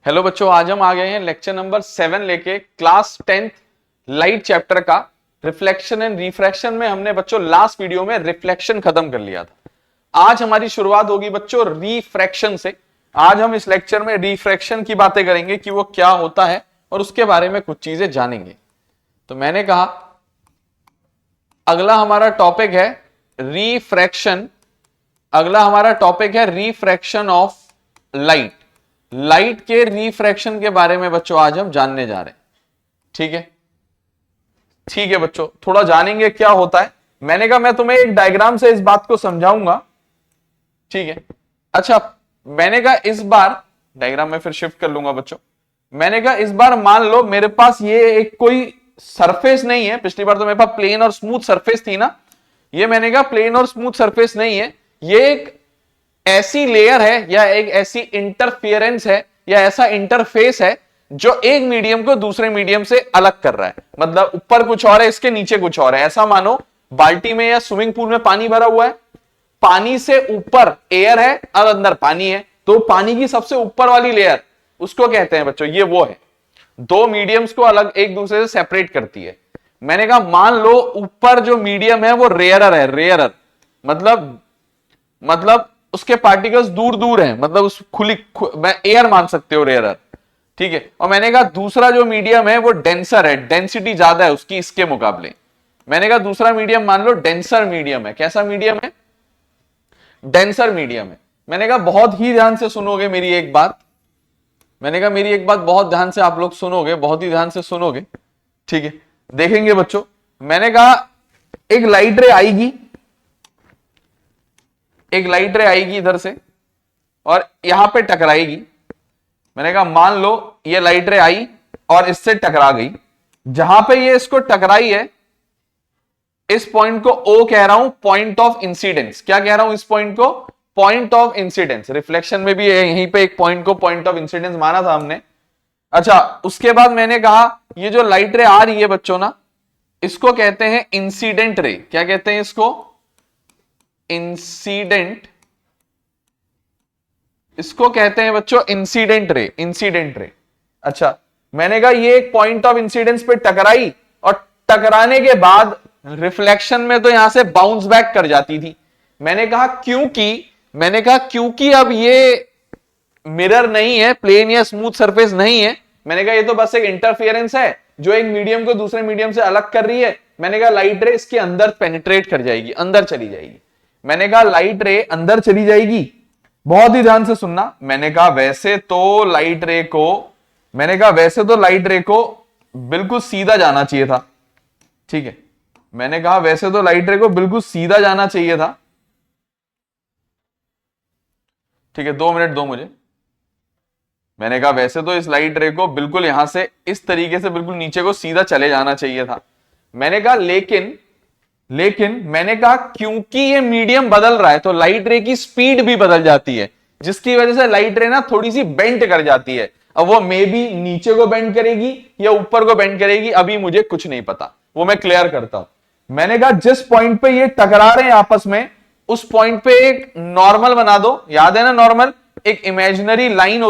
Hello बच्चों, आज हम आ गए हैं लेक्चर नंबर 7 लेके क्लास 10th लाइट चैप्टर का रिफ्लेक्शन एंड रिफ्रैक्शन में हमने बच्चों लास्ट वीडियो में रिफ्लेक्शन खत्म कर लिया था। आज हमारी शुरुआत होगी बच्चों रिफ्रैक्शन से। आज हम इस लेक्चर में रिफ्रैक्शन की बातें करेंगे कि वो क्या होता है और उसके बारे में कुछ चीजें जानेंगे। तो मैंने कहा अगला हमारा टॉपिक है रिफ्रैक्शन। अगला हमारा टॉपिक है रिफ्रैक्शन ऑफ लाइट। लाइट के रिफ्रैक्शन के बारे में बच्चों आज हम जानने जा रहे हैं। ठीक है, ठीक है बच्चों, थोड़ा जानेंगे क्या होता है। मैंने कहा मैं तुम्हें एक डायग्राम से इस बात को समझाऊंगा। ठीक है, अच्छा, मैंने कहा इस बार डायग्राम में फिर शिफ्ट कर लूंगा बच्चों। मैंने कहा इस बार मान लो मेरे पास ये एक कोई सरफेस नहीं है। पिछली बार तो मेरे पास प्लेन और स्मूथ सरफेस थी ना, ये मैंने कहा प्लेन और स्मूथ सरफेस नहीं है। ये एक ऐसी लेयर है या एक ऐसी इंटरफियरेंस है या ऐसा इंटरफेस है जो एक मीडियम को दूसरे मीडियम से अलग कर रहा है। मतलब ऊपर कुछ और है, इसके नीचे कुछ और है। ऐसा मानो बाल्टी में या स्विमिंग पूल में पानी भरा हुआ है, पानी से ऊपर एयर है और अंदर पानी है। तो पानी की सबसे ऊपर वाली लेयर उसको कहते हैं बच्चों, ये वो है दो मीडियम्स को अलग एक दूसरे से सेपरेट करती है। मैंने कहा मान लो ऊपर जो मीडियम है वो रेयरर है। रेयरर मतलब उसके पार्टिकल्स दूर दूर हैं, मतलब उस मैं एयर मान सकते हो रेयरर। ठीक है, और मैंने कहा दूसरा जो मीडियम है वो डेंसर है, डेंसिटी ज्यादा है उसकी इसके मुकाबले। मैंने कहा दूसरा मीडियम मान लो डेंसर मीडियम है। कैसा मीडियम है? डेंसर मीडियम है। मैंने कहा बहुत ही ध्यान से सुनोगे मेरी एक बात। मैंने कहा मेरी एक बात बहुत ध्यान से आप लोग सुनोगे, बहुत ही ध्यान से सुनोगे। ठीक है, देखेंगे बच्चों। मैंने कहा एक लाइट रे आएगी, एक लाइट रे आएगी इधर से और यहां पे टकराएगी। मैंने कहा मान लो ये लाइट रे आई और इससे टकरा गई। जहां पे ये इसको टकराई है इस पॉइंट को ओ कह रहा हूं, पॉइंट ऑफ इंसिडेंस। क्या कह रहा हूं इस पॉइंट को? Point of incidence. रिफ्लेक्शन में भी यहीं पे एक पॉइंट को पॉइंट ऑफ इंसिडेंस माना था हमने। अच्छा, उसके बाद मैंने कहा ये जो लाइट रे आ रही है बच्चों ना, इसको कहते हैं इंसिडेंट रे। क्या कहते हैं इसको? इंसिडेंट। इसको कहते हैं बच्चों इंसिडेंट रे, इंसिडेंट रे। अच्छा, मैंने कहा ये एक पॉइंट ऑफ इंसिडेंस पे टकराई और टकराने के बाद रिफ्लेक्शन में तो यहां से बाउंस बैक कर जाती थी। मैंने कहा क्योंकि अब ये मिरर नहीं है, प्लेन या स्मूथ सरफेस नहीं है। मैंने कहा ये तो बस एक इंटरफियरेंस है जो एक मीडियम को दूसरे मीडियम से अलग कर रही है। मैंने कहा लाइट रे इसके अंदर पेनिट्रेट कर जाएगी, अंदर चली जाएगी। मैंने कहा लाइट रे अंदर चली जाएगी। बहुत ही ध्यान से सुनना। मैंने कहा वैसे तो लाइट रे को बिल्कुल सीधा जाना चाहिए था। ठीक है, मैंने कहा वैसे तो लाइट रे को बिल्कुल सीधा जाना चाहिए था। ठीक है, 2 मिनट दो मुझे। मैंने कहा वैसे तो इस लाइट रे को बिल्कुल यहां से इस तरीके से बिल्कुल नीचे को सीधा चले जाना चाहिए था। मैंने कहा लेकिन मैंने कहा क्योंकि ये मीडियम बदल रहा है तो लाइट रे की स्पीड भी बदल जाती है, जिसकी वजह से लाइट रे ना थोड़ी सी बेंड कर जाती है। अब वो मे बी नीचे को बेंड करेगी या ऊपर को बेंड करेगी, अभी मुझे कुछ नहीं पता, वो मैं क्लियर करता हूं। मैंने कहा जिस पॉइंट पे ये टकरा रहे हैं आपस में, उस पॉइंट पे एक नॉर्मल बना दो। याद है ना नॉर्मल? एक इमेजिनरी लाइन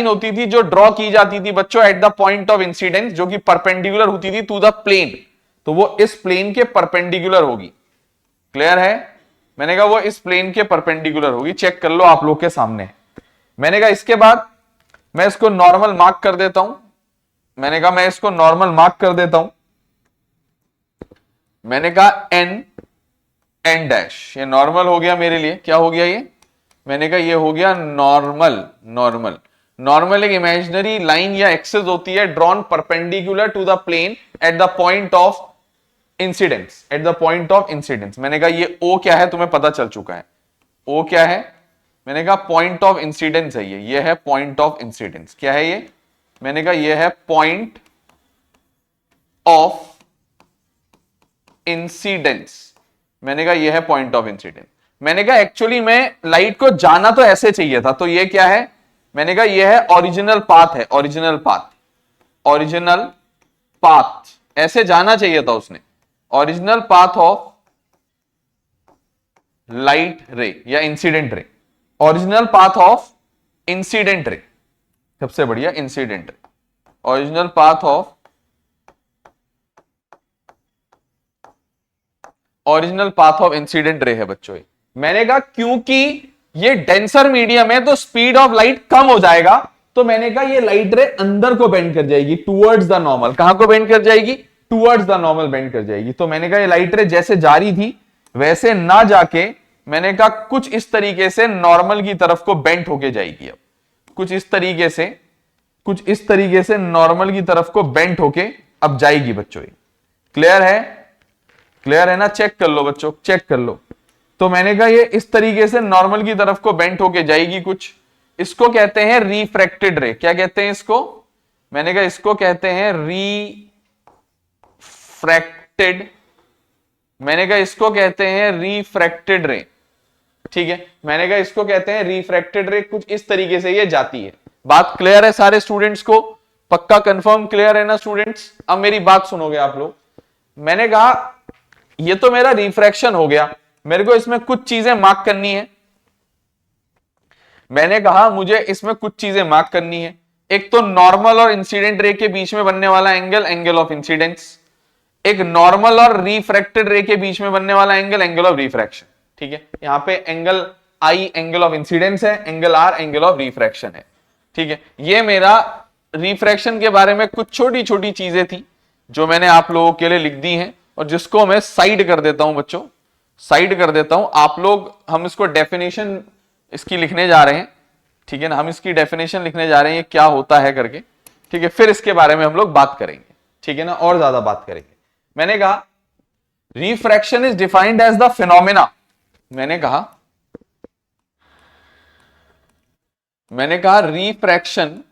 होती थी, जो ड्रॉ की जाती थी बच्चों eight the point of incidence, जो कि परपेंडिकुलर होती थी टू द प्लेन। तो वो इस प्लेन के परपेंडिकुलर होगी। क्लियर है? मैंने कहा वो इस प्लेन के परपेंडिकुलर होगी। चेक कर लो आप लोग के सामने। मैंने कहा इसके बाद मैं इसको नॉर्मल मार्क कर देता हूं। मैंने कहा मैंने कहा एन डैश, ये नॉर्मल हो गया मेरे लिए। क्या हो गया ये? मैंने कहा ये हो गया नॉर्मल एक इमेजिनरी लाइन या एक्सिस होती है drawn perpendicular to the plane at the point of incidence, मैंने कहा ये ओ क्या है तुम्हें पता चल चुका है। ओ क्या है? मैंने कहा पॉइंट ऑफ इंसिडेंस है ये है पॉइंट ऑफ इंसिडेंस। क्या है ये? मैंने कहा ये है पॉइंट ऑफ इंसिडेंस। मैंने कहा ये है पॉइंट ऑफ इंसिडेंस। मैंने कहा एक्चुअली में लाइट को जाना तो ऐसे चाहिए था, तो ये क्या है? मैंने कहा ये है ओरिजिनल पाथ, ऐसे जाना चाहिए था उसने। ओरिजिनल पाथ ऑफ लाइट रे या incident ray, original path of incident ray, सबसे बढ़िया incident ray, original path of incident ray है बच्चों ये। मैंने कहा क्योंकि ये डेंसर मीडियम है तो स्पीड ऑफ लाइट कम हो जाएगा, तो मैंने कहा ये लाइट रे अंदर को बेंड कर जाएगी, टुवर्ड्स द नॉर्मल। कहां को बेंड कर जाएगी? टुवर्ड्स द नॉर्मल बेंड कर जाएगी। तो मैंने कहा ये लाइट रे जैसे जा रही थी वैसे ना जाके मैंने कहा कुछ इस तरीके से नॉर्मल की तरफ को बेंड होके जाएगी। अब कुछ इस तरीके से नॉर्मल की तरफ को बेंड होके अब जाएगी बच्चों। ये क्लियर है? क्लियर है ना? चेक कर लो बच्चों, चेक कर लो। तो मैंने कहा ये इस तरीके से नॉर्मल की तरफ को बेंड होके जाएगी कुछ। इसको कहते हैं रिफ्रैक्टेड रे। क्या कहते हैं इसको? मैंने कहा इसको कहते हैं रिफ्रैक्टेड। मैंने कहा इसको कहते हैं रिफ्रैक्टेड रे। ठीक है, मैंने कहा इसको कहते हैं रिफ्रैक्टेड रे। कुछ इस तरीके से ये जाती है। बात क्लियर है सारे स्टूडेंट्स को? पक्का कंफर्म क्लियर है ना स्टूडेंट्स? अब मेरी बात सुनोगे आप लोग। मैंने कहा ये तो मेरा रिफ्रैक्शन हो गया, मेरे को इसमें कुछ चीजें मार्क करनी है। मैंने कहा मुझे इसमें कुछ चीजें मार्क करनी है। एक तो नॉर्मल और इंसिडेंट रे के बीच में बनने वाला एंगल, एंगल ऑफ इंसिडेंस। एक नॉर्मल और रिफ्रैक्टेड रे के बीच में बनने वाला एंगल, एंगल ऑफ रिफ्रैक्शन। ठीक है, यहां पे angle I angle of incidence है, angle R angle of refraction है। ठीक है, ये मेरा रिफ्रैक्शन के बारे में कुछ छोटी छोटी चीजें थी जो मैंने आप लोगों के लिए लिख दी हैं और जिसको मैं साइड कर देता हूं बच्चों, साइड कर देता हूं। आप लोग, हम इसको डेफिनेशन इसकी लिखने जा रहे हैं। ठीक है ना, हम इसकी डेफिनेशन लिखने जा रहे हैं, ये क्या होता है करके। ठीक है, फिर इसके बारे में हम लोग बात करेंगे। ठीक है ना, और ज्यादा बात करेंगे। मैंने कहा refraction is defined as the phenomena. मैंने कहा refraction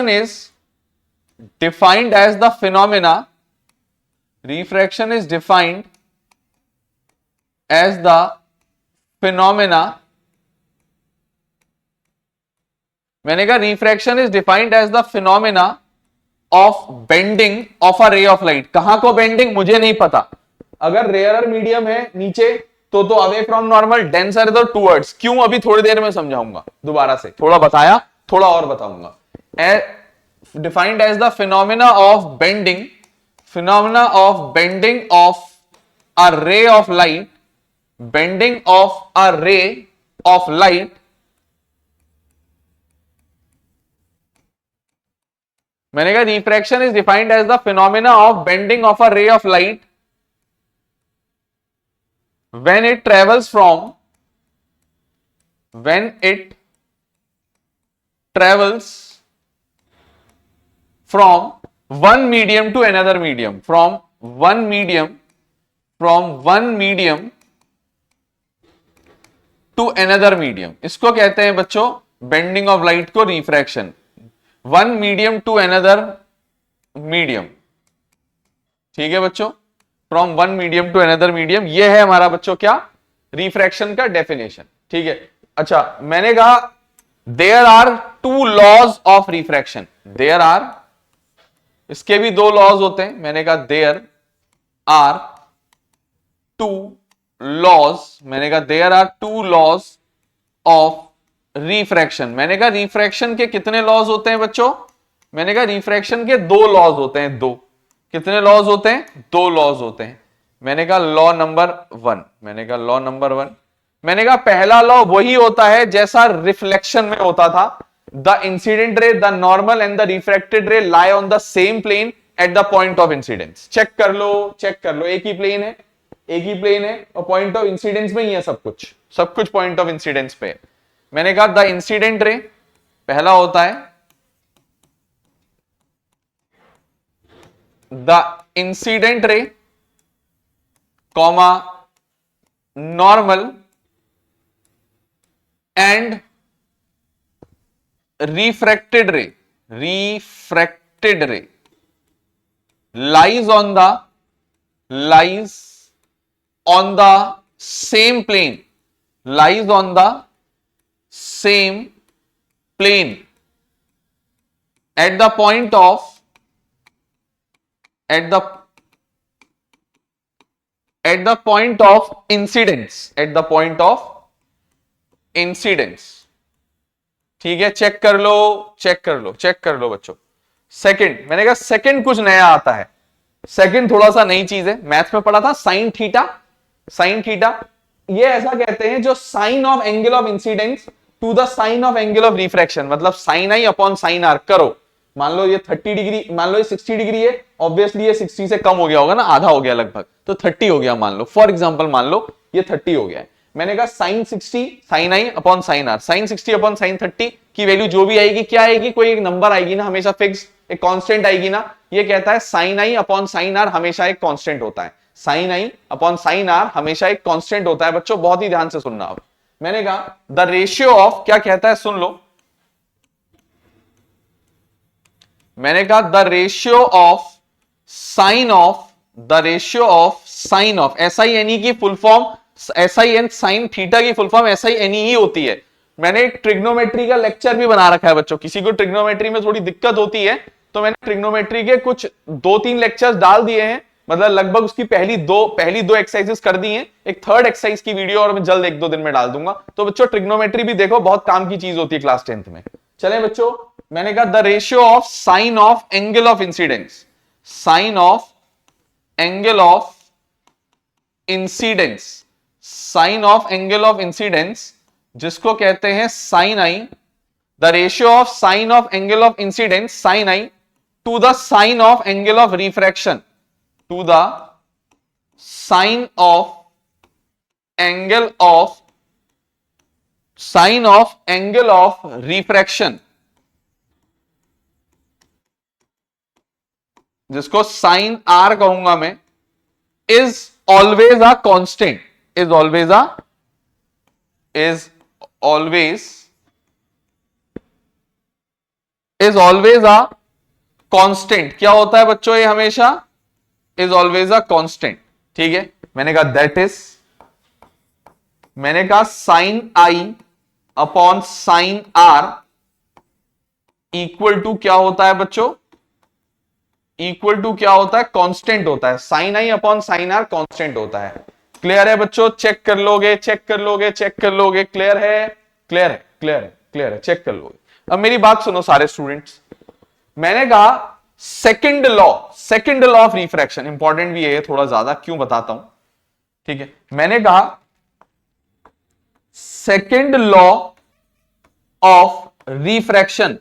is defined as the phenomena. Refraction is defined as the phenomena. मैंने कहा refraction is defined as the phenomena of bending of a ray of light. कहां को bending मुझे नहीं पता। अगर rarer medium है नीचे तो away from normal, denser है तो towards। क्यों? अभी थोड़ी देर में समझाऊंगा। दोबारा से थोड़ा बताया, थोड़ा और बताऊंगा। Defined as the phenomena of bending of a ray of light, bending of a ray of light, मैंने कहा refraction is defined as the phenomena of bending of a ray of light when it travels from one medium to another medium, from one medium to another medium. इसको कहते हैं बच्चों bending of light को refraction. One medium to another medium. ठीक है बच्चों, from one medium to another medium, ये है हमारा बच्चों क्या? रिफ्रैक्शन का डेफिनेशन। ठीक है, अच्छा मैंने कहा there are two laws of refraction. There are, इसके भी दो लॉज होते हैं। मैंने कहा देयर आर टू लॉज। मैंने कहा there are two laws of refraction. मैंने कहा रिफ्रैक्शन के कितने लॉज होते हैं बच्चों? मैंने कहा रिफ्रैक्शन के दो लॉज होते हैं। दो, कितने लॉज होते हैं? दो लॉज होते हैं। मैंने कहा लॉ नंबर 1। मैंने कहा लॉ नंबर 1। मैंने कहा पहला लॉ वही होता है जैसा रिफ्लेक्शन में होता था। The incident ray, the normal and the refracted ray lie on the same plane at the point of incidence. Check कर लो, चेक कर लो। एक ही प्लेन है, एक ही प्लेन है और पॉइंट ऑफ इंसिडेंस में ही है सब कुछ, सब कुछ पॉइंट ऑफ इंसिडेंस पे है। मैंने कहा द इंसिडेंट रे पहला होता है, the incident ray comma normal and refracted ray lies on the same plane, lies on the same plane at the point of incidence, at the point of incidence. ठीक है, check कर लो, check कर लो, check कर लो बच्चों। Second, मैंने कहा सेकंड कुछ नया आता है, सेकंड थोड़ा सा नई चीज है, मैथ में पढ़ा था साइन थीटा। साइन थीटा ये ऐसा कहते हैं जो sine of angle of incidence to the sine of angle of refraction, मतलब साइन आई अपॉन साइन आर करो। मान लो ये 30 डिग्री, मान लो ये 60 डिग्री है, ऑब्वियसली ये 60 से कम हो गया होगा ना, आधा हो गया लगभग, तो 30 हो गया मान लो, फॉर एग्जांपल मान लो ये 30 हो गया है। मैंने कहा साइन 60 साइन आई upon sine r, sine 60 upon sine 30 की वैल्यू जो भी आएगी, क्या आएगी, कोई एक नंबर आएगी ना, हमेशा फिक्स एक कांस्टेंट आएगी ना। ये कहता है साइन आई अपॉन साइन आर हमेशा एक कांस्टेंट होता है, साइन आई अपॉन साइन आर हमेशा एक कांस्टेंट होता है। बच्चों बहुत ही ध्यान से सुनना। अब मैंने कहा द रेशियो ऑफ, क्या कहता है सुन लो, मैंने कहा the ratio of sine of, the ratio of sine of, SINE की full form, SIN sine theta की फुल फॉर्म SINE ही होती है। मैंने एक ट्रिग्नोमेट्री का लेक्चर भी बना रखा है बच्चों, किसी को ट्रिग्नोमेट्री में थोड़ी दिक्कत होती है तो मैंने ट्रिग्नोमेट्री के कुछ 2-3 लेक्चर्स डाल दिए हैं, मतलब लगभग उसकी पहली दो एक्सरसाइजेस कर दी हैं, एक थर्ड एक्सरसाइज की वीडियो और मैं जल्द 1-2 दिन में डाल दूंगा। तो बच्चों ट्रिग्नोमेट्री भी देखो, बहुत काम की चीज होती है क्लास 10th में। चले बच्चों, मैंने कहा the ratio of sine of angle of incidence, sine of angle of incidence, sine of angle of incidence जिसको कहते हैं sine i, the ratio of sine of angle of incidence sine i to the sine of angle of refraction, to the sine of angle of, sine of angle of refraction, जिसको sine r कहूंगा मैं, is always a constant, is always a, is always, is always a constant. क्या होता है बच्चों ये हमेशा, is always a constant. ठीक है, मैंने कहा दैट इज, मैंने कहा sine I upon sine are equal to क्या होता है बच्चों, इक्वल टू क्या होता है, कांस्टेंट होता है। साइन आई अपॉन साइन आर कांस्टेंट होता है। क्लियर है बच्चों, चेक कर लोगे, चेक कर लोगे, चेक कर लोगे, क्लियर है, क्लियर है, क्लियर है, क्लियर है, चेक कर लोगे। अब मेरी बात सुनो सारे स्टूडेंट्स, मैंने कहा second law, second law of refraction important भी है थोड़ा ज्यादा, क्यों बताता हूं। ठीक है, मैंने कहा second law of refraction,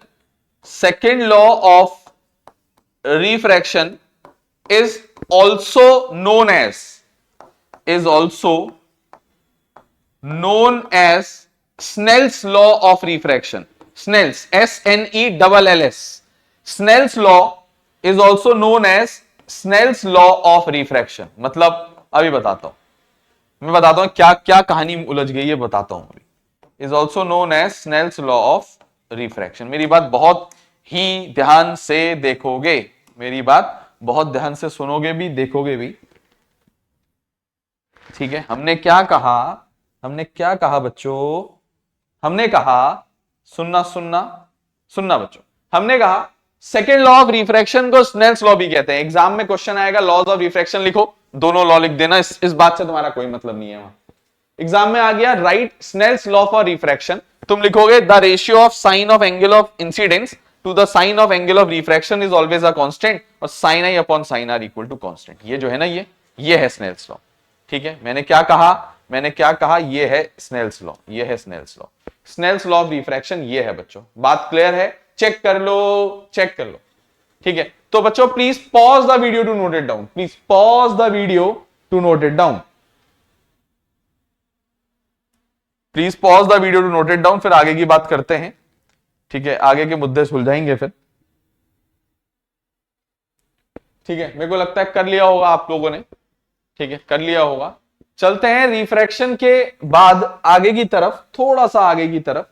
second law of refraction is also known as, is also known as Snell's law of refraction. Snell's, SNELLS, Snell's law is also known as Snell's law of refraction। मतलब अभी बताता हूं, मैं बताता हूं क्या क्या कहानी उलझ गई है, बताता हूं अभी। is also known as Snell's law of refraction। मेरी बात बहुत ही ध्यान से देखोगे, मेरी बात बहुत ध्यान से सुनोगे भी, देखोगे भी। ठीक है, हमने क्या कहा, हमने क्या कहा बच्चों, हमने कहा, सुनना सुनना सुनना बच्चों, हमने कहा सेकेंड लॉ ऑफ रिफ्रैक्शन को स्नेल्स लॉ भी कहते हैं। एग्जाम में क्वेश्चन आएगा लॉज ऑफ रिफ्रैक्शन लिखो, दोनों लॉ लिख देना, इस बात से तुम्हारा कोई मतलब नहीं है। वहां एग्जाम में आ गया right Snell's law for refraction, तुम लिखोगे the ratio of sine of angle of incidence to the sine of angle of refraction is always a constant और sine I upon sine are equal to constant. ये जो है ना, ये है Snell's law. ठीक है, मैंने क्या कहा, मैंने क्या कहा, ये है स्नेल्स लॉ, ये है Snell's law, Snell's law of refraction ये है बच्चों। बात क्लियर है, चेक कर लो, चेक कर लो। ठीक है, तो बच्चों please pause the video to note it down, please pause the video to note it down, please pause the video to note it down, फिर आगे की बात करते हैं। ठीक है, आगे के मुद्दे सुलझाएंगे फिर। ठीक है, मेरे को लगता है कर लिया होगा आप लोगों ने। ठीक है, कर लिया होगा। चलते हैं रिफ्रैक्शन के बाद आगे की तरफ, थोड़ा सा आगे की तरफ।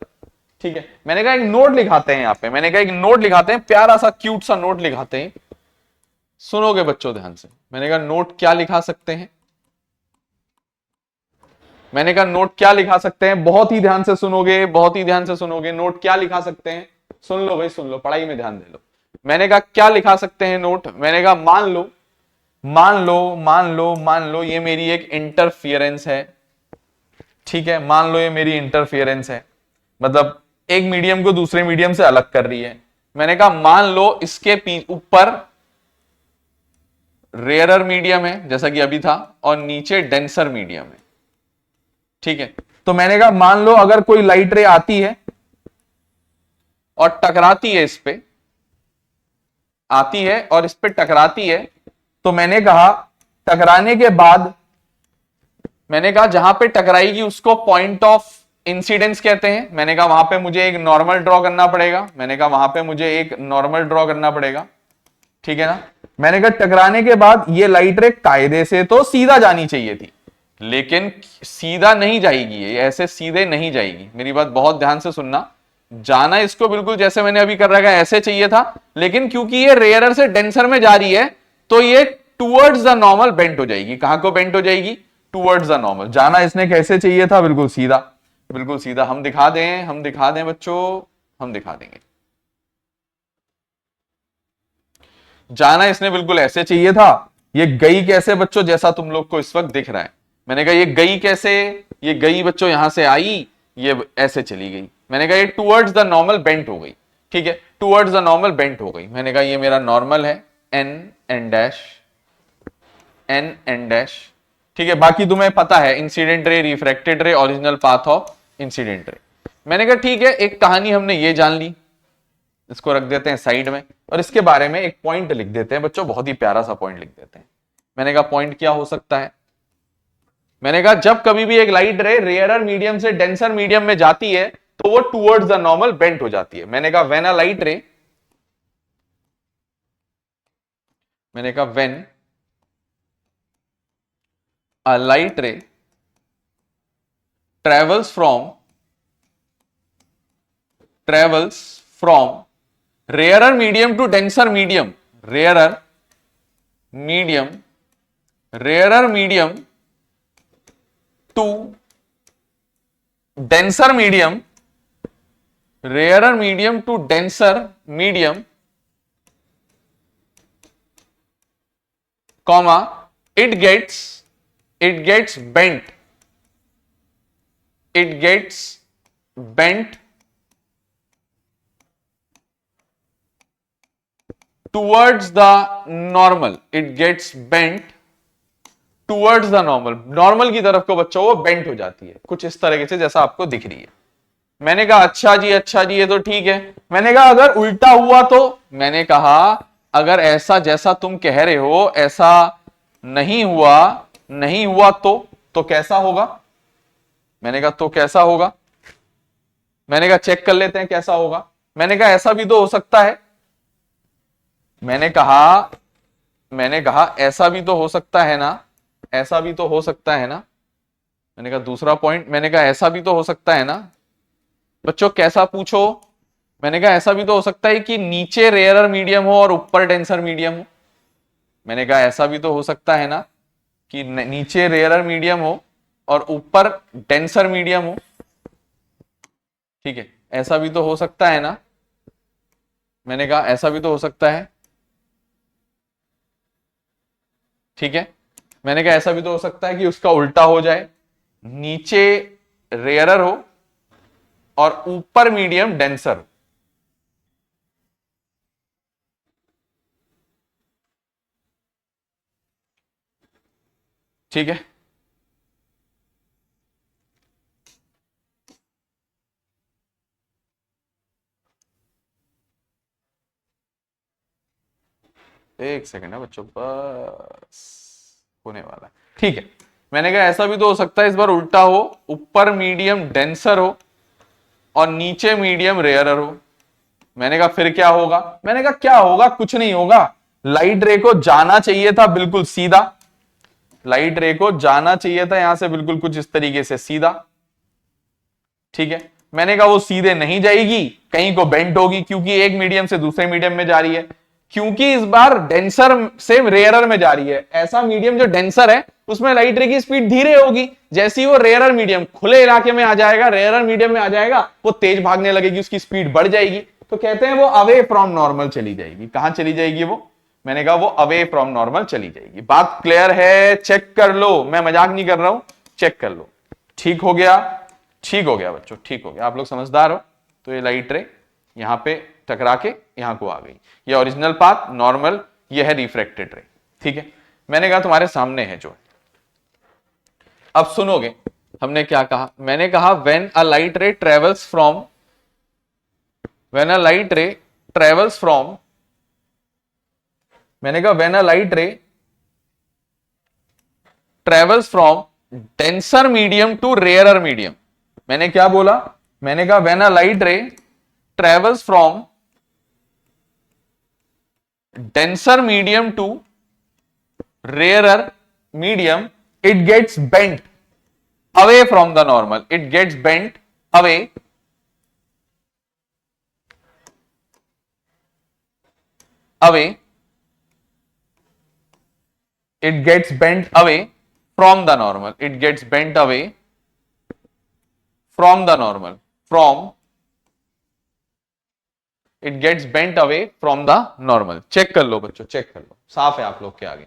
ठीक है, मैंने कहा एक नोट लिखाते हैं यहां पे, मैंने कहा एक नोट लिखाते हैं, प्यारा सा क्यूट सा नोट लिखाते हैं। सुनोगे बच्चों ध्यान से, मैंने कहा नोट क्या लिखा सकते हैं, मैंने कहा नोट क्या लिखा सकते हैं, बहुत ही ध्यान से सुनोगे, बहुत ही ध्यान से सुनोगे। नोट क्या लिखा सकते हैं, सुन लो भाई, सुन लो, पढ़ाई में ध्यान दे लो। मैंने कहा क्या लिखा सकते हैं नोट, मैंने कहा मान लो, मान लो, मान लो, मान लो ये मेरी एक इंटरफियरेंस है, ठीक है, मान लो ये मेरी इंटरफेरेंस है, मतलब एक मीडियम को दूसरे मीडियम से अलग कर रही है। मैंने कहा मान लो इसके ऊपर रेयरर मीडियम है जैसा कि अभी था, और नीचे डेंसर मीडियम है। ठीक है, तो मैंने कहा मान लो अगर कोई लाइट रे आती है और टकराती है, इस पे आती है और इस पे टकराती है, तो मैंने कहा टकराने के बाद, मैंने कहा जहां पे टकराएगी उसको पॉइंट ऑफ इंसिडेंस कहते हैं। मैंने कहा वहां पे मुझे एक नॉर्मल ड्रॉ करना पड़ेगा, मैंने कहा वहां पे मुझे एक नॉर्मल ड्रॉ करना पड़ेगा। ठीक है ना, मैंने कहा टकराने के बाद ये लाइट रे कायदे से तो सीधा जानी चाहिए थी, लेकिन सीधा नहीं जाएगी, ये ऐसे सीधे नहीं जाएगी। मेरी बात बहुत ध्यान से सुनना, जाना इसको बिल्कुल जैसे मैंने अभी कर रखा है ऐसे चाहिए था, लेकिन क्योंकि ये रेयरर से डेंसर में जा रही है तो ये टूवर्ड्स द नॉर्मल बेंट हो जाएगी। कहां को बेंट हो जाएगी? Towards the normal. जाना इसने कैसे चाहिए था? बिल्कुल सीधा, बिल्कुल सीधा। हम दिखा दें बच्चों, हम दिखा देंगे। जाना इसने बिल्कुल ऐसे चाहिए था, ये गई कैसे बच्चों? जैसा तुम लोग को इस वक्त दिख रहा है। मैंने कहा ये गई कैसे? ये गई बच्चों यहां से आई, ये ऐसे चली गई। मैंने कहा ये टूवर्ड्स द नॉर्मल बेंट हो गई। ठीक है, टूवर्ड्स द नॉर्मल बेंट हो गई। मैंने कहा ये मेरा नॉर्मल है, N N dash, N N dash. ठीक है, बाकी तुम्हें पता है इंसिडेंट रे, रिफ्रैक्टेड रे, original path of incident ray. मैंने कहा ठीक है, एक कहानी हमने ये जान ली, इसको रख देते हैं साइड में, और इसके बारे में एक पॉइंट लिख देते हैं बच्चों, बहुत ही प्यारा सा पॉइंट लिख देते हैं। मैंने कहा पॉइंट क्या हो सकता है? मैंने कहा जब कभी भी एक लाइट रे रेयरर मीडियम से डेंसर मीडियम में जाती है तो वो टूवर्ड्स द नॉर्मल बेंट हो जाती है। मैंने कहा व्हेन अ लाइट रे, मैंने कहा व्हेन अ लाइट रे travels from rarer medium to denser medium, rarer medium to denser medium, rarer medium to denser medium, comma, it gets bent towards the normal, it gets bent towards the normal, normal की तरफ को बच्चों वो bent हो जाती है, कुछ इस तरीके से जैसा आपको दिख रही है। मैंने कहा अच्छा जी ये तो ठीक है। मैंने कहा अगर उल्टा हुआ तो? मैंने कहा अगर ऐसा जैसा तुम कह रहे हो ऐसा नहीं हुआ तो कैसा होगा? मैंने कहा तो कैसा होगा? मैंने कहा चेक कर लेते हैं कैसा होगा। मैंने कहा ऐसा भी तो हो सकता है। मैंने कहा ऐसा भी तो हो सकता है ना, ऐसा भी तो हो सकता है ना। मैंने कहा दूसरा पॉइंट, मैंने कहा ऐसा भी तो हो सकता है ना। बच्चों कैसा पूछो? मैंने कहा ऐसा भी तो हो सकता है कि नीचे रेयरर मीडियम हो और ऊपर डेंसर मीडियम हो। मैंने कहा ऐसा भी तो हो सकता है ना कि नीचे रेयरर मीडियम हो और ऊपर डेंसर मीडियम हो। ठीक है, ऐसा भी तो हो सकता है ना। मैंने कहा ऐसा भी तो हो सकता है। ठीक है, मैंने कहा ऐसा भी तो हो सकता है कि उसका उल्टा हो जाए, नीचे रेयरर हो और ऊपर मीडियम डेंसर। ठीक है, एक सेकंड है बच्चों, बस होने वाला है। ठीक है, मैंने कहा ऐसा भी तो हो सकता है इस बार उल्टा हो, ऊपर मीडियम डेंसर हो और नीचे मीडियम रेयरर हो। मैंने कहा फिर क्या होगा? मैंने कहा क्या होगा? कुछ नहीं होगा। लाइट रे को जाना चाहिए था बिल्कुल सीधा, लाइट रे को जाना चाहिए था यहां से बिल्कुल कुछ इस तरीके से सीधा। ठीक है, मैंने कहा वो सीधे नहीं जाएगी, कहीं को बेंट होगी, क्योंकि एक मीडियम से दूसरे मीडियम में जा रही है, क्योंकि इस बार डेंसर से रेयरर में जा रही है। ऐसा मीडियम जो डेंसर है उसमें लाइट रे की स्पीड धीरे होगी, जैसे ही वो रेयरर मीडियम खुले इलाके में आ जाएगा, रेयरर मीडियम में आ जाएगा, वो तेज भागने लगेगी, उसकी स्पीड बढ़ जाएगी। तो कहते हैं वो अवे फ्रॉम नॉर्मल चली जाएगी। कहां चली जाएगी वो? मैंने कहा वो अवे फ्रॉम नॉर्मल चली जाएगी। बात क्लियर है? चेक कर लो, मैं मजाक नहीं कर रहा हूं, चेक कर लो। ठीक हो गया, ठीक हो गया बच्चों, ठीक हो गया, आप लोग समझदार हो। तो ये लाइट रे यहां पे टकरा के यहां को आ गई, ये ओरिजिनल पाथ नॉर्मल, ये है रिफ्रैक्टेड रे, ठीक है। मैंने कहा तुम्हारे सामने है जो, अब सुनोगे हमने क्या कहा। मैंने कहा when a light ray travels from, when a light ray travels from, मैंने कहा when a light ray travels from denser medium to rarer medium. मैंने क्या बोला, मैंने कहा when a light ray travels from denser medium to rarer medium, it gets bent away from the normal, it gets bent away it gets bent away from the normal, it gets bent away from the normal, from it gets bent away from the normal। Check कर लो बच्चों, check कर लो, साफ है आप लोग के आगे,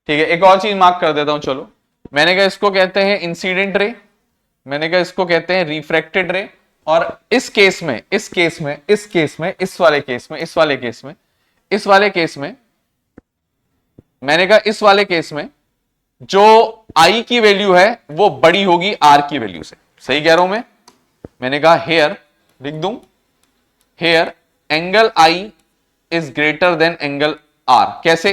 ठीक है। एक और चीज मार्क कर देता हूं, चलो। मैंने कहा इसको कहते हैं इंसिडेंट रे, मैंने कहा इसको कहते हैं रिफ्रैक्टेड रे, और इस केस में, इस केस में, इस केस में, इस वाले केस में, इस वाले केस में, इस वाले केस में, मैंने कहा इस वाले केस में जो आई की वैल्यू है वो बड़ी होगी आर की वैल्यू से। सही कह रहा हूं मैं? मैंने कहा हेयर, लिख दूं here angle i is greater than angle r. कैसे?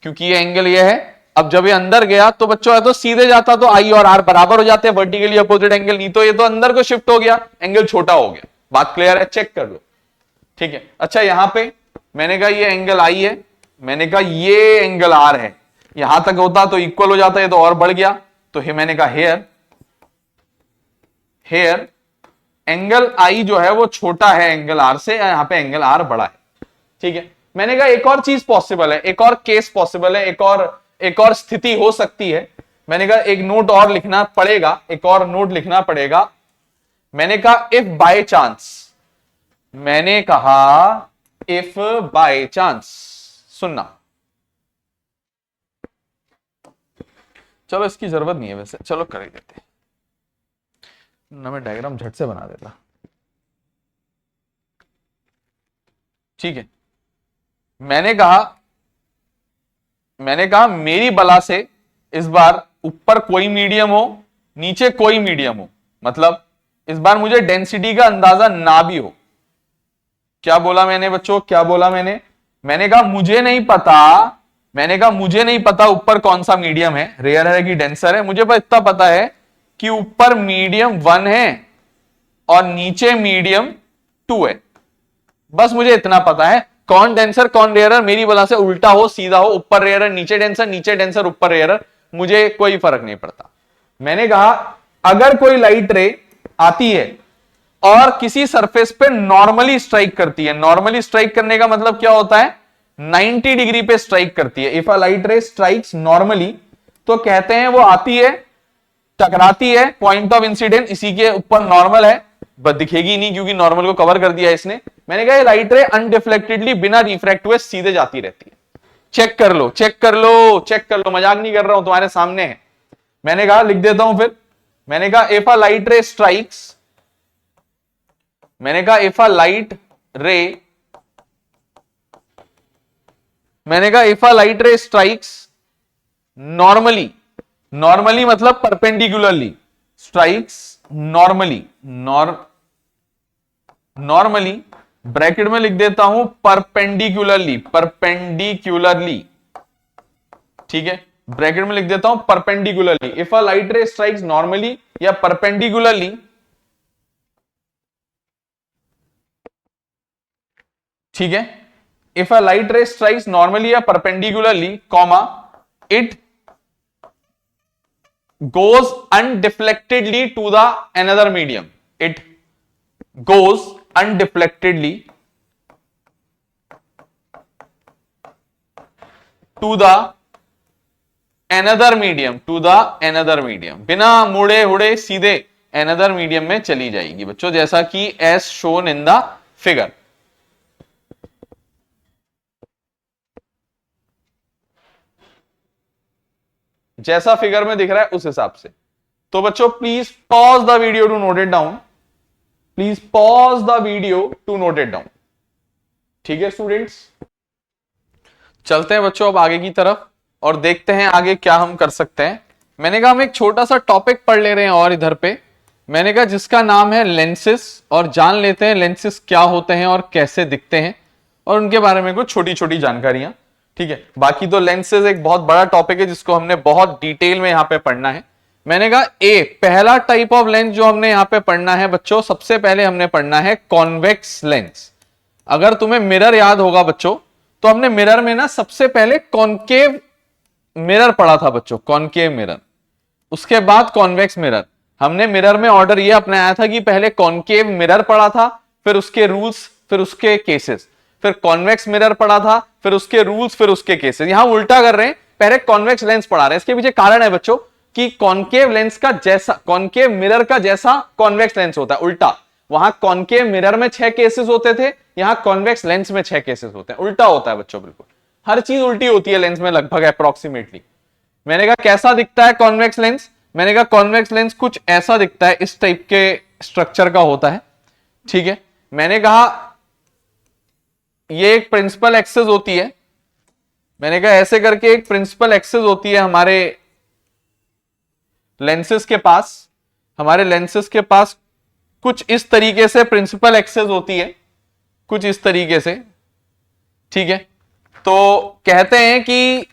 क्योंकि ये एंगल ये है, अब जब ये अंदर गया तो बच्चों है तो सीधे जाता तो आई और आर बराबर हो जाते हैं, वर्टिकली अपोजिट एंगल, नहीं तो ये तो अंदर को शिफ्ट हो गया, एंगल छोटा हो गया। बात क्लियर है? चेक कर लो, ठीक है। अच्छा यहां पे मैंने कहा ये एंगल आई है, मैंने कहा ये एंगल आर है, यहां तक होता तो इक्वल हो जाता, ये तो और बढ़ गया, तो मैंने कहा हेयर एंगल आई जो है वो छोटा है एंगल आर से, यहां पे एंगल आर बड़ा है, ठीक है। मैंने कहा एक और चीज पॉसिबल है, एक और केस पॉसिबल है, एक और स्थिति हो सकती है। मैंने कहा एक नोट और लिखना पड़ेगा, एक और नोट लिखना पड़ेगा। मैंने कहा इफ बाय चांस, मैंने कहा इफ बाय चांस, सुनना, चलो इसकी जरूरत नहीं है वैसे, चलो कर ही देते ना, मैं डायग्राम झट से बना देता, ठीक है। मैंने कहा मेरी बला से इस बार ऊपर कोई मीडियम हो, नीचे कोई मीडियम हो, मतलब इस बार मुझे डेंसिटी का अंदाजा ना भी हो। क्या बोला मैंने बच्चों, क्या बोला मैंने कहा मुझे नहीं पता, मैंने कहा मुझे नहीं पता ऊपर कौन सा मीडियम है, रेयर है कि डेंसर है, मुझे बस इतना पता है कि ऊपर मीडियम 1 है और नीचे मीडियम 2 है, बस मुझे इतना पता है। कौन डेंसर कौन रेयरर मेरी बला से उल्टा हो सीधा हो, ऊपर रेयरर नीचे डेंसर ऊपर रेयरर, मुझे कोई फर्क नहीं पड़ता। मैंने कहा अगर कोई लाइट रे आती है और किसी सरफेस पे नॉर्मली स्ट्राइक करती है, नॉर्मली स्ट्राइक करने का मतलब क्या होता है, 90 डिग्री पे स्ट्राइक करती है। If a light ray strikes normally, तो कहते हैं वो आती है, टकराती है, पॉइंट ऑफ इंसिडेंट इसी के ऊपर नॉर्मल है, बस दिखेगी नहीं क्योंकि नॉर्मल को कवर कर दिया इसने। मैंने कहा ये लाइट रे अनडिफ्लेक्टेडली बिना रिफ्रैक्ट हुए सीधे जाती रहती है। चेक कर लो, चेक कर लो, चेक कर लो, मजाक नहीं कर रहा हूं, तुम्हारे सामने है। मैंने कहा लिख देता हूं फिर, मैंने कहा if a light ray strikes, मैंने कहा इफ अ लाइट रे, मैंने कहा if a light ray strikes normally, normally मतलब perpendicularly, strikes normally, normally bracket में लिख देता हूं परपेंडिकुलरली, परपेंडिकुलरली, ठीक है, ब्रैकेट में लिख देता हूं perpendicularly. If a light ray strikes normally या परपेंडिकुलरली, ठीक है, if a light ray strikes normally या perpendicularly, comma, it goes undeflectedly to the another medium, it goes undeflectedly to the another medium, to the another medium, बिना मुड़े हुड़े सीधे another medium में चली जाएगी बच्चों, जैसा कि as shown in the figure। जैसा फिगर में दिख रहा है उस हिसाब से, तो बच्चों please pause the video to note it down, please pause the video to note it down. ठीक है स्टूडेंट्स, चलते हैं बच्चों अब आगे की तरफ और देखते हैं आगे क्या हम कर सकते हैं। मैंने कहा हम एक छोटा सा टॉपिक पढ़ ले रहे हैं और इधर पे मैंने कहा जिसका नाम है लेंसेस, और जान लेते हैं लेंसेस क्या होते हैं और कैसे दिखते हैं और उनके बारे में कुछ छोटी छोटी जानकारियां। ठीक है, बाकी तो लेंसेज एक बहुत बड़ा टॉपिक है जिसको हमने बहुत डिटेल में यहां पे पढ़ना है। मैंने कहा पहला टाइप ऑफ लेंस जो हमने यहां पे पढ़ना है बच्चों, सबसे पहले हमने पढ़ना है कॉन्वेक्स लेंस। अगर तुम्हें मिरर याद होगा बच्चों, तो हमने मिरर में ना सबसे पहले कॉनकेव मिरर पढ़ा था बच्चों, कॉनकेव मिरर, उसके बाद कॉन्वेक्स मिरर। हमने मिरर में ऑर्डर ये अपनाया था कि पहले कॉनकेव मिरर पढ़ा था, फिर उसके रूल्स, फिर उसके केसेस, फिर कॉन्वेक्स मिरर पढ़ा था, फिर उसके रूल्स, फिर उसके केसेस। यहां उल्टा कर रहे हैं, पहले कॉन्वेक्स लेंस पढ़ा रहे हैं। इसके पीछे कारण है बच्चों कि कॉनकेव लेंस का जैसा, कॉनकेव मिरर का जैसा कॉन्वेक्स लेंस होता है, उल्टा। वहां कॉनकेव मिरर में 6 केसेस होते थे, यहां कॉन्वेक्स लेंस में 6 केसेस होते हैं। उल्टा होता है बच्चों, बिल्कुल हर चीज उल्टी होती है लेंस में लगभग अप्रोक्सीमेटली। मैंने कहा कैसा दिखता है कॉन्वेक्स लेंस, मैंने कहा कॉन्वेक्स लेंस कुछ ऐसा दिखता है, इस टाइप के स्ट्रक्चर का होता है। ठीक है, मैंने कहा ये एक प्रिंसिपल एक्सिस होती है, मैंने कहा ऐसे करके एक प्रिंसिपल एक्सिस होती है हमारे लेंसेस के पास। हमारे लेंसेस के पास कुछ इस तरीके से प्रिंसिपल एक्सिस होती है, कुछ इस तरीके से। ठीक है, तो कहते हैं कि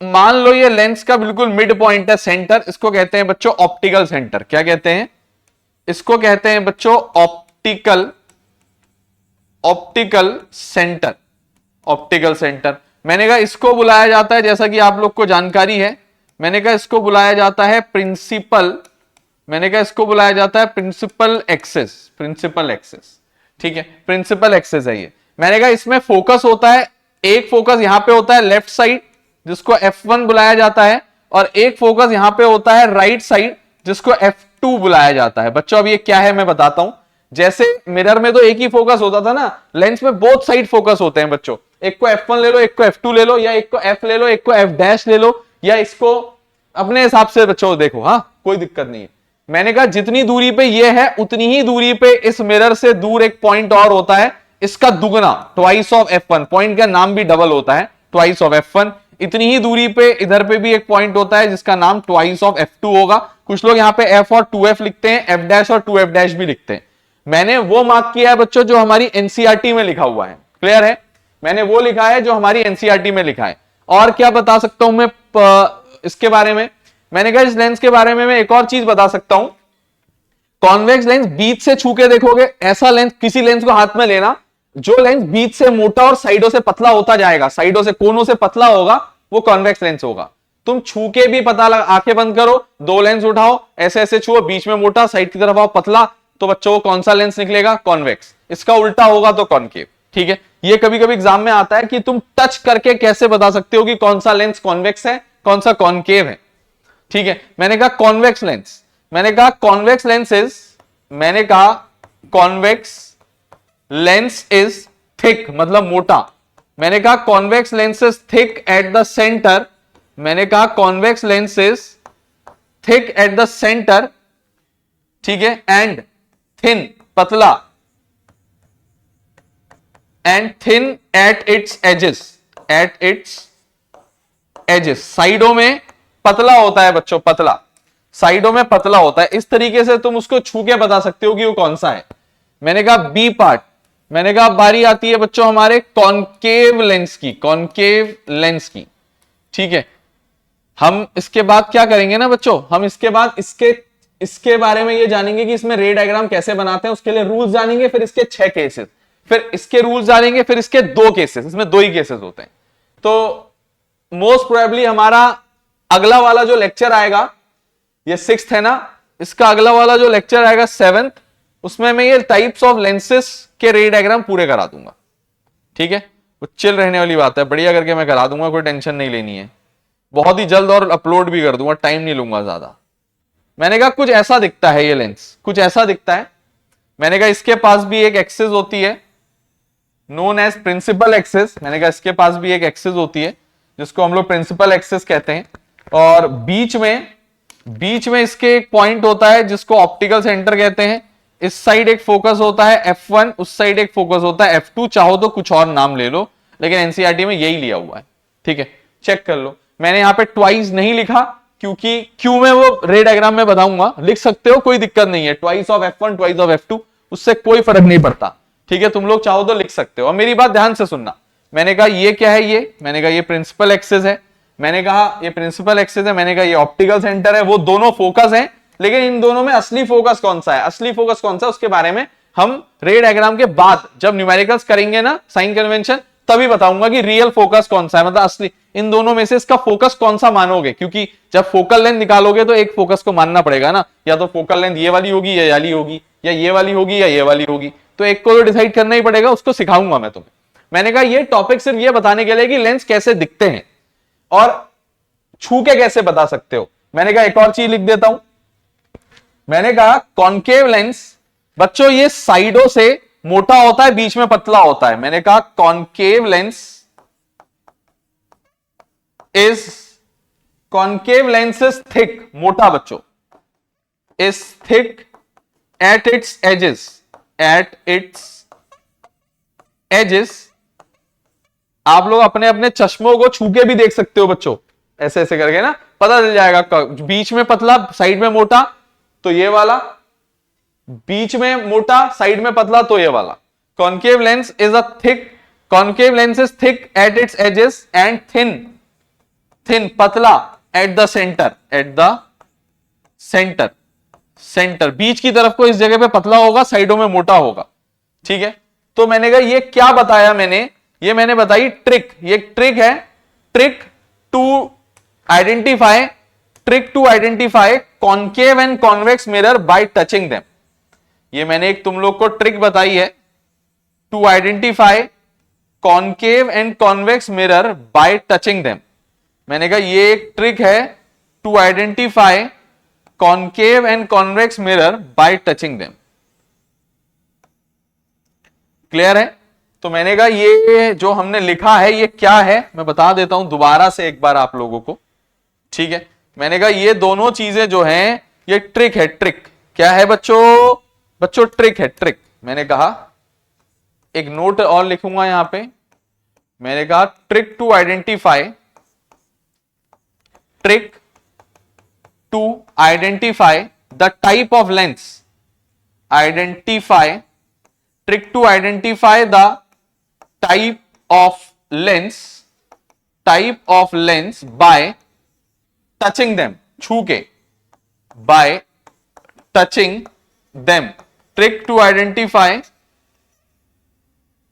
मान लो ये लेंस का बिल्कुल मिड पॉइंट है, सेंटर, इसको कहते हैं बच्चों ऑप्टिकल सेंटर। क्या कहते हैं इसको? कहते हैं बच्चों ऑप्टिकल सेंटर, ऑप्टिकल सेंटर। मैंने कहा इसको बुलाया जाता है, जैसा कि आप लोग को जानकारी है, मैंने कहा इसको बुलाया जाता है प्रिंसिपल, मैंने कहा इसको बुलाया जाता है प्रिंसिपल एक्सिस, प्रिंसिपल एक्सिस। ठीक है, प्रिंसिपल एक्सिस है ये। मैंने कहा इसमें फोकस होता है, एक फोकस यहां पे होता है लेफ्ट साइड जिसको F1 बुलाया जाता है, और एक फोकस यहां पे होता है राइट साइड जिसको F2 बुलाया जाता है। बच्चों अब ये क्या है मैं बताता हूं। जैसे मिरर में तो एक ही फोकस होता था ना, लेंस में बोथ साइड फोकस होते हैं बच्चों। एक को F1 ले लो, एक को F2 ले लो, या एक को F ले लो, एक को F डैश ले लो, या इसको अपने हिसाब से बच्चों देखो, हाँ कोई दिक्कत नहीं है। मैंने कहा जितनी दूरी पे ये है उतनी ही दूरी पे इस मिरर से दूर एक पॉइंट और होता है, इसका दुगना, ट्वाइस ऑफ F1। पॉइंट का नाम भी डबल होता है, ट्वाइस ऑफ F1। इतनी ही दूरी पे इधर पे भी एक पॉइंट होता है जिसका नाम ट्वाइस ऑफ F2 होगा। कुछ लोग यहां पे F और 2F लिखते हैं, F डैश और 2F डैश भी लिखते हैं। मैंने वो मार्क किया है बच्चों जो हमारी एनसीईआरटी में लिखा हुआ है, क्लियर है? मैंने वो लिखा है जो हमारी एनसीईआरटी में लिखा है। और क्या बता सकता हूं मैं इसके बारे में? मैंने कहा इस लेंस के बारे में मैं एक और चीज बता सकता हूं। कॉन्वेक्स लेंस बीच से छू के देखोगे, ऐसा लेंस, किसी लेंस को हाथ में लेना, जो लेंस बीच से मोटा और साइडों से पतला होता जाएगा, साइडों से, कोनों से पतला होगा, वो कॉन्वेक्स लेंस होगा। तुम छू के भी पता लगा, आंखें बंद करो, 2 लेंस उठाओ, ऐसे ऐसे छुओ, बीच में मोटा, साइड की तरफ आओ पतला, तो बच्चों को कौन सा लेंस निकलेगा? कॉन्वेक्स। इसका उल्टा होगा तो कॉनकेव। ठीक है, ये कभी कभी एग्जाम में आता है कि तुम टच करके कैसे बता सकते हो कि कौन सा लेंस कॉन्वेक्स है, कौन सा कॉनकेव है। ठीक है, मैंने कहा कॉन्वेक्स लेंस, मैंने कहा कॉन्वेक्स लेंसेज, मैंने कहा कॉन्वेक्स लेंस इज थिक, मतलब मोटा। मैंने कहा convex lens is thick at the centre, मैंने कहा convex lens is thick at the centre, ठीक है, एंड थिन, पतला, and thin at its edges, at its edges, साइडों में पतला होता है बच्चों, पतला, साइडों में पतला होता है। इस तरीके से तुम उसको छू के बता सकते हो कि वो कौन सा है। मैंने कहा बी पार्ट, मैंने कहा बारी आती है बच्चों हमारे कॉनकेव लेंस की, कॉनकेव लेंस की। ठीक है, हम इसके बाद क्या करेंगे ना बच्चों, हम इसके बाद इसके बारे में ये जानेंगे कि इसमें रे डायग्राम कैसे बनाते हैं, उसके लिए रूल्स जानेंगे, फिर इसके 6 केसेस, फिर इसके रूल्स जानेंगे, फिर इसके 2 केसेस, इसमें 2 ही केसेस होते हैं। तो मोस्ट प्रोबेबली हमारा अगला वाला जो लेक्चर आएगा, ये 6th है ना, इसका अगला वाला जो लेक्चर आएगा 7th, उसमें मैं ये टाइप्स ऑफ लेंसेस के रे डायग्राम पूरे करा दूंगा। ठीक है, वो चिल रहने वाली बात है, बढ़िया करके मैं करा दूंगा, कोई टेंशन नहीं लेनी है, बहुत ही जल्द, और अपलोड भी कर दूंगा, टाइम नहीं लूंगा ज्यादा। मैंने कहा कुछ ऐसा दिखता है ये लेंस, कुछ ऐसा दिखता है। मैंने कहा इसके पास भी एक एक्सिस होती है नोन एज प्रिंसिपल एक्सिस, मैंने कहा इसके पास भी एक एक्सिस होती है जिसको हम लोग प्रिंसिपल एक्सिस कहते हैं, और बीच में बीच में इसके एक पॉइंट होता है जिसको ऑप्टिकल सेंटर कहते हैं। इस साइड एक फोकस होता है F1, उस साइड एक फोकस होता है F2, चाहो तो कुछ और नाम ले लो, लेकिन एनसीईआरटी में यही लिया हुआ है। ठीक है, चेक कर लो। मैंने यहां पे ट्वाइस नहीं लिखा क्योंकि क्यों मैं वो रे डायग्राम में बताऊंगा, लिख सकते हो, कोई दिक्कत नहीं है। Twice of F1, twice of F2, उससे कोई फर्क नहीं पड़ता। ठीक है, तुम लोग चाहो तो लिख सकते हो। और मेरी बात ध्यान से सुनना, मैंने कहा ये क्या है, ये मैंने कहा ये प्रिंसिपल एक्सिस है, मैंने कहा ये प्रिंसिपल एक्सिस है, मैंने कहा ये ऑप्टिकल सेंटर है, वो दोनों फोकस हैं, लेकिन इन दोनों में असली फोकस कौन सा है, असली फोकस कौन सा है, उसके बारे में हम रे डायग्राम के बाद जब न्यूमेरिकल्स करेंगे ना, साइन कन्वेंशन, तभी बताऊंगा कि रियल फोकस कौन सा है, मतलब असली इन दोनों में से इसका फोकस कौन सा मानोगे। क्योंकि जब फोकल लेंथ निकालोगे तो एक फोकस को मानना पड़ेगा ना, या तो फोकल लेंथ ये वाली होगी या वाली होगी, या ये वाली होगी या ये वाली होगी, तो एक को तो डिसाइड करना ही पड़ेगा, उसको सिखाऊंगा मैं तुम्हें। मैंने कहा ये टॉपिक सिर्फ ये बताने के लिए कि लेंस कैसे दिखते हैं और छू के कैसे बता सकते हो। मैंने कहा एक और चीज लिख देता हूं, मैंने कहा कॉन्केव लेंस बच्चों ये साइडों से मोटा होता है, बीच में पतला होता है। मैंने कहा कॉन्केव लेंस इज थिक, मोटा बच्चों, is thick at its edges. आप लोग अपने अपने चश्मों को छू के भी देख सकते हो बच्चों, ऐसे ऐसे करके ना पता चल जाएगा। बीच में पतला, साइड में मोटा, तो ये वाला, बीच में मोटा, साइड में पतला, तो ये वाला। Concave lens is thick at its edges and thin पतला एट द सेंटर, बीच की तरफ को इस जगह पे पतला होगा, साइडों में मोटा होगा। ठीक है, तो मैंने कहा ये क्या बताया मैंने, ये मैंने बताई ट्रिक, ये ट्रिक है, trick to identify concave and convex mirror by touching them. ये मैंने एक तुम लोग को ट्रिक बताई है, to identify concave and convex mirror by touching them. मैंने कहा ये एक ट्रिक है to identify concave and convex mirror by touching them. Clear है? तो मैंने कहा ये जो हमने लिखा है ये क्या है, मैं बता देता हूं दोबारा से एक बार आप लोगों को। ठीक है, मैंने कहा ये दोनों चीजें जो हैं ये ट्रिक है। ट्रिक क्या है बच्चों ट्रिक है, ट्रिक। मैंने कहा एक नोट और लिखूंगा यहां पे, मैंने कहा trick to identify the type of lens, trick to identify the type of lens by touching them, छू के, by touching them, trick to identify,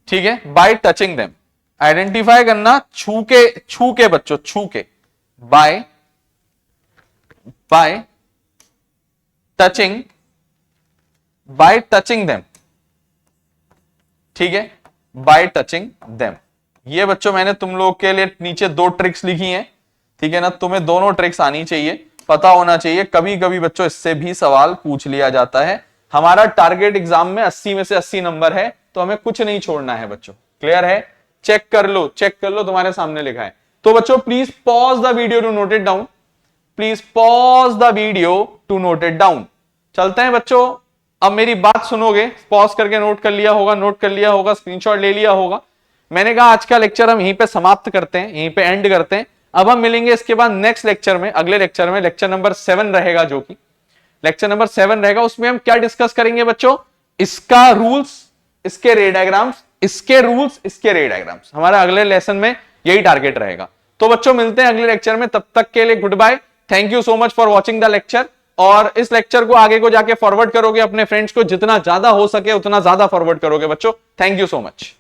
ठीक है, by touching them, आइडेंटिफाई करना छू के बच्चों, छू के, by touching them, ठीक है, बाय टचिंग देम। ये बच्चों मैंने तुम लोग के लिए नीचे दो ट्रिक्स लिखी हैं, ठीक है ना, तुम्हें दोनों ट्रिक्स आनी चाहिए, पता होना चाहिए। कभी कभी बच्चों इससे भी सवाल पूछ लिया जाता है। हमारा टारगेट एग्जाम में 80 में से 80 नंबर है, तो हमें कुछ नहीं छोड़ना है बच्चों। क्लियर है? चेक कर लो, तुम्हारे सामने लिखा है। तो बच्चों please pause the video to note it down, चलते हैं बच्चों। अब मेरी बात सुनोगे, पॉज करके नोट कर लिया होगा, स्क्रीनशॉट ले लिया होगा। मैंने कहा आज का लेक्चर हम यहीं पे समाप्त करते हैं, यहीं पे एंड करते हैं। अब हम मिलेंगे इसके बाद नेक्स्ट लेक्चर में, अगले लेक्चर में, लेक्चर नंबर 7 रहेगा, जो कि लेक्चर नंबर 7 रहेगा। उसमें हम क्या डिस्कस करेंगे बच्चों, इसका रूल्स, इसके रे डायग्राम्स, इसके रूल्स, इसके रे डायग्राम्स। हमारा अगले लेसन में यही टारगेट रहेगा। तो बच्चों मिलते हैं अगले लेक्चर में, तब तक के लिए good bye, thank you so much for watching the lecture. और इस लेक्चर को आगे को जाके फॉरवर्ड करोगे अपने फ्रेंड्स को, जितना ज्यादा हो सके उतना ज्यादा फॉरवर्ड करोगे बच्चों। Thank you so much.